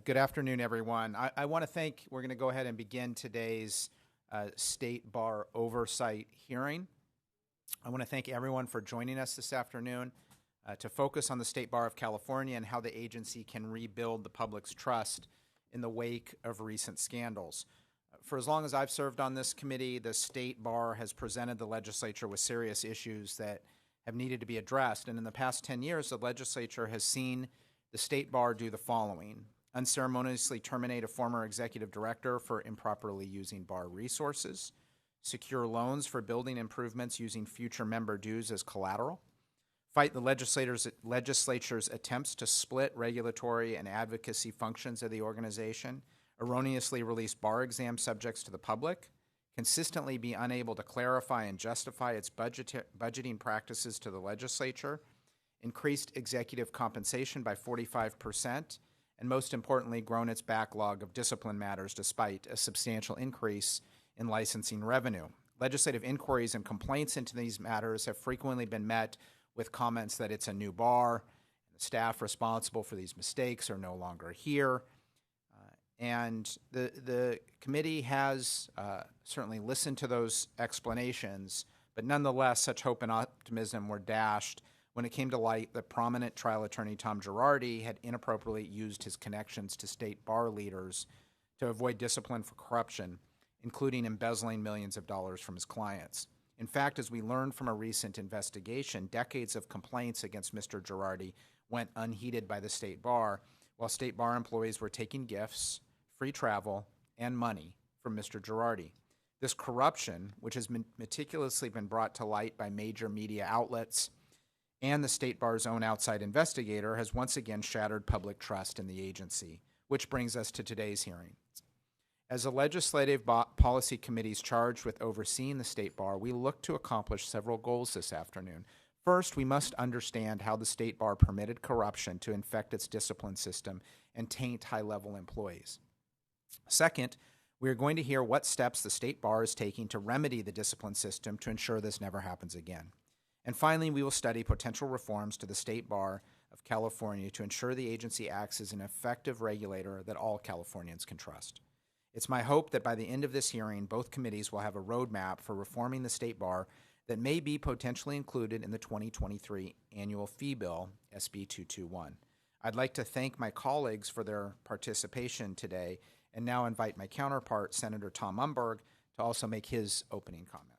Good afternoon, everyone. I want to thank, we're going to go ahead and begin today's State Bar Oversight hearing. I want to thank everyone for joining us this afternoon to focus on the State Bar of California and how the agency can rebuild the public's trust in the wake of recent scandals. For as long as I've served on this committee, the State Bar has presented the legislature with serious issues that have needed to be addressed. And in the past 10 years, the legislature has seen the State Bar do the following: unceremoniously terminate a former executive director for improperly using bar resources, secure loans for building improvements using future member dues as collateral, fight the legislature's attempts to split regulatory and advocacy functions of the organization, erroneously release bar exam subjects to the public, consistently be unable to clarify and justify its budgeting practices to the legislature, increased executive compensation by 45%, and most importantly, grown its backlog of discipline matters despite a substantial increase in licensing revenue. Legislative inquiries and complaints into these matters have frequently been met with comments that it's a new bar, and the staff responsible for these mistakes are no longer here. And the committee has certainly listened to those explanations, but nonetheless, such hope and optimism were dashed when it came to light that prominent trial attorney Tom Girardi had inappropriately used his connections to state bar leaders to avoid discipline for corruption, including embezzling millions of dollars from his clients. In fact, as we learned from a recent investigation, decades of complaints against Mr. Girardi went unheeded by the state bar, while state bar employees were taking gifts, free travel, and money from Mr. Girardi. This corruption, which has meticulously been brought to light by major media outlets and the State Bar's own outside investigator, has once again shattered public trust in the agency, which brings us to today's hearing. As a legislative policy committee charged with overseeing the State Bar, we look to accomplish several goals this afternoon. First, we must understand how the State Bar permitted corruption to infect its discipline system and taint high-level employees. Second, we are going to hear what steps the State Bar is taking to remedy the discipline system to ensure this never happens again. And finally, we will study potential reforms to the State Bar of California to ensure the agency acts as an effective regulator that all Californians can trust. It's my hope that by the end of this hearing, both committees will have a roadmap for reforming the State Bar that may be potentially included in the 2023 annual fee bill, SB 221. I'd like to thank my colleagues for their participation today and now invite my counterpart, Senator Tom Umberg, to also make his opening comments.